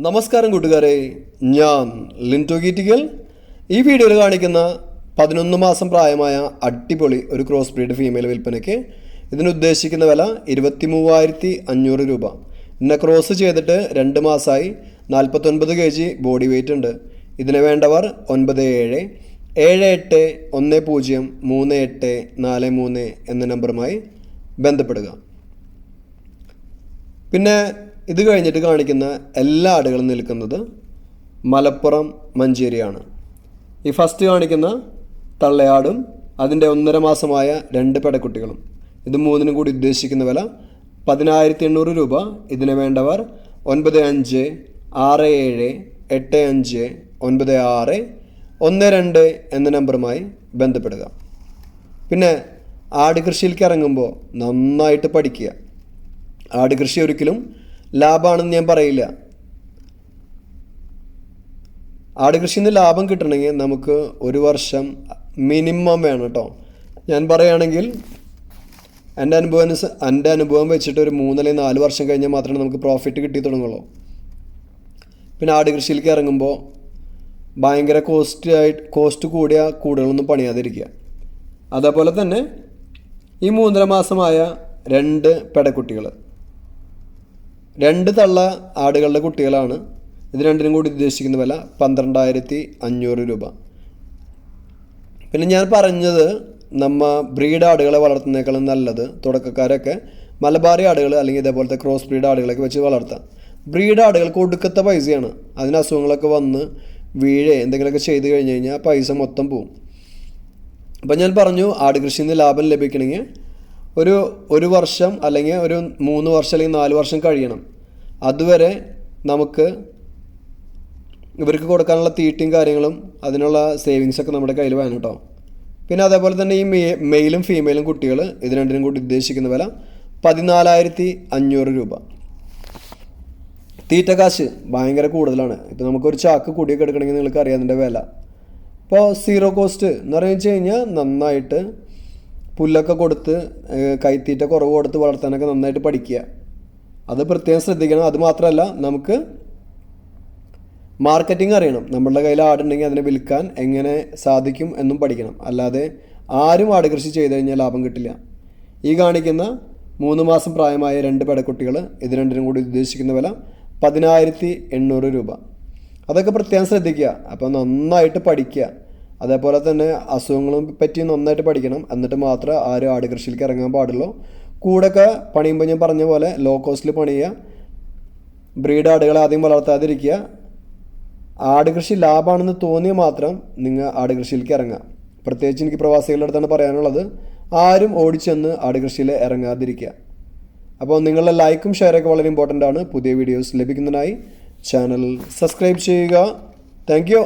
നമസ്കാരം കൂട്ടുകാരെ, ഞാൻ ലിൻറ്റോ ഗീറ്റിക്കൽ. ഈ വീഡിയോയിൽ കാണിക്കുന്ന 11 മാസം പ്രായമായ അടിപൊളി ഒരു ക്രോസ് ബ്രീഡ് ഫീമെയിൽ വിൽപ്പനയ്ക്ക്. ഇതിനുദ്ദേശിക്കുന്ന വില 23,500 രൂപ. ഇന്നെ ക്രോസ് ചെയ്തിട്ട് 2 മാസമായി. 49 kg ബോഡി വെയ്റ്റ് ഉണ്ട്. ഇതിന് വേണ്ടവർ 9778103843 എന്ന നമ്പറുമായി ബന്ധപ്പെടുക. പിന്നെ ഇത് കഴിഞ്ഞിട്ട് കാണിക്കുന്ന എല്ലാ ആടുകളും നിൽക്കുന്നത് മലപ്പുറം മഞ്ചേരിയാണ്. ഈ ഫസ്റ്റ് കാണിക്കുന്ന തള്ളയാടും അതിൻ്റെ 1.5 മാസമായ 2 പെടക്കുട്ടികളും. ഇത് മൂന്നിനും കൂടി ഉദ്ദേശിക്കുന്ന വില 10,800 രൂപ. ഇതിന് വേണ്ടവർ 9567859612 എന്ന നമ്പറുമായി ബന്ധപ്പെടുക. പിന്നെ ആട് കൃഷിയിലേക്ക് ഇറങ്ങുമ്പോൾ നന്നായിട്ട് പഠിക്കുക. ആട് കൃഷി ഒരിക്കലും ലാഭമാണെന്ന് ഞാൻ പറയില്ല. ആട് കൃഷിയിൽ നിന്ന് ലാഭം കിട്ടണമെങ്കിൽ നമുക്ക് 1 വർഷം മിനിമം വേണം കേട്ടോ. ഞാൻ പറയുകയാണെങ്കിൽ എൻ്റെ അനുഭവം വെച്ചിട്ട് ഒരു 3 അല്ലെങ്കിൽ 4 വർഷം കഴിഞ്ഞാൽ മാത്രമേ നമുക്ക് പ്രോഫിറ്റ് കിട്ടി തുടങ്ങുള്ളൂ. പിന്നെ ആട് കൃഷിയിലേക്ക് ഇറങ്ങുമ്പോൾ ഭയങ്കര കോസ്റ്റ് കൂടിയ കൂടുകളൊന്നും പണിയാതിരിക്കുക. അതേപോലെ തന്നെ ഈ 3.5 മാസമായ 2 പെടക്കുട്ടികൾ, 2 തള്ള ആടുകളുടെ കുട്ടികളാണ്. ഇത് രണ്ടിനും കൂടി ഉദ്ദേശിക്കുന്ന വില 12,500 രൂപ. പിന്നെ ഞാൻ പറഞ്ഞത് ബ്രീഡ് ആടുകളെ വളർത്തുന്നതിനേക്കാളും നല്ലത് തുടക്കക്കാരൊക്കെ മലബാറി ആടുകൾ അല്ലെങ്കിൽ ഇതേപോലത്തെ ക്രോസ് ബ്രീഡ് ആടുകളൊക്കെ വെച്ച് വളർത്താം. ബ്രീഡ് ആടുകൾക്ക് ഒടുക്കത്തെ പൈസയാണ്. അതിന് അസുഖങ്ങളൊക്കെ വന്ന് എന്തെങ്കിലുമൊക്കെ ചെയ്ത് കഴിഞ്ഞ് കഴിഞ്ഞാൽ പൈസ മൊത്തം പോവും. അപ്പം ഞാൻ പറഞ്ഞു, ആട് കൃഷിയിൽ നിന്ന് ലാഭം ലഭിക്കണമെങ്കിൽ ഒരു വർഷം അല്ലെങ്കിൽ ഒരു 3 വർഷം അല്ലെങ്കിൽ 4 വർഷം കഴിയണം. അതുവരെ നമുക്ക് ഇവർക്ക് കൊടുക്കാനുള്ള തീറ്റയും കാര്യങ്ങളും അതിനുള്ള സേവിങ്സൊക്കെ നമ്മുടെ കയ്യിൽ വേണം കേട്ടോ. പിന്നെ അതേപോലെ തന്നെ ഈ മെയിലും ഫീമെയിലും കുട്ടികൾ, ഇത് രണ്ടിനും കൂടി ഉദ്ദേശിക്കുന്ന വില 14,500 രൂപ. തീറ്റ കാശ് ഭയങ്കര കൂടുതലാണ്. ഇപ്പോൾ നമുക്കൊരു ചാക്ക് കുടിയൊക്കെ എടുക്കണമെങ്കിൽ നിങ്ങൾക്ക് അറിയാം അതിൻ്റെ വില. ഇപ്പോൾ സീറോ കോസ്റ്റ് എന്ന് പറഞ്ഞു കഴിഞ്ഞാൽ നന്നായിട്ട് പുല്ലൊക്കെ കൊടുത്ത് കൈത്തീറ്റ കുറവ് കൊടുത്ത് വളർത്താനൊക്കെ നന്നായിട്ട് പഠിക്കുക. അത് പ്രത്യേകം ശ്രദ്ധിക്കണം. അതുമാത്രമല്ല, നമുക്ക് മാർക്കറ്റിംഗ് അറിയണം. നമ്മളുടെ കയ്യിൽ ആടുണ്ടെങ്കിൽ അതിനെ വിൽക്കാൻ എങ്ങനെ സാധിക്കും എന്നും പഠിക്കണം. അല്ലാതെ ആരും ആട് കൃഷി ചെയ്ത് കഴിഞ്ഞാൽ ലാഭം കിട്ടില്ല. ഈ കാണിക്കുന്ന 3 മാസം പ്രായമായ 2 പെടക്കുട്ടികൾ, ഇത് രണ്ടിനും കൂടി ഉദ്ദേശിക്കുന്ന വില 10,800 രൂപ. അതൊക്കെ പ്രത്യേകം ശ്രദ്ധിക്കുക. അപ്പോൾ നന്നായിട്ട് പഠിക്കുക. അതേപോലെ തന്നെ അസുഖങ്ങളും പറ്റി നന്നായിട്ട് പഠിക്കണം. എന്നിട്ട് മാത്രമേ ആരും ആട് കൃഷിയിലേക്ക് ഇറങ്ങാൻ പാടുള്ളൂ. കൂടെയൊക്കെ പണിയുമ്പോൾ ഞാൻ പറഞ്ഞ പോലെ ലോ കോസ്റ്റിൽ പണിയുക. ബ്രീഡ് ആടുകളെ ആദ്യം വളർത്താതിരിക്കുക. ആട് കൃഷി ലാഭമാണെന്ന് തോന്നിയാൽ മാത്രം നിങ്ങൾ ആട് കൃഷിയിലേക്ക് ഇറങ്ങുക. പ്രത്യേകിച്ച് എനിക്ക് പ്രവാസികളുടെ അടുത്താണ് പറയാനുള്ളത്, ആരും ഓടിച്ചെന്ന് ആട് കൃഷിയിൽ ഇറങ്ങാതിരിക്കുക. അപ്പോൾ നിങ്ങളുടെ ലൈക്കും ഷെയറൊക്കെ വളരെ ഇമ്പോർട്ടൻ്റ് ആണ്. പുതിയ വീഡിയോസ് ലഭിക്കുന്നതിനായി ചാനൽ സബ്സ്ക്രൈബ് ചെയ്യുക. Thank you.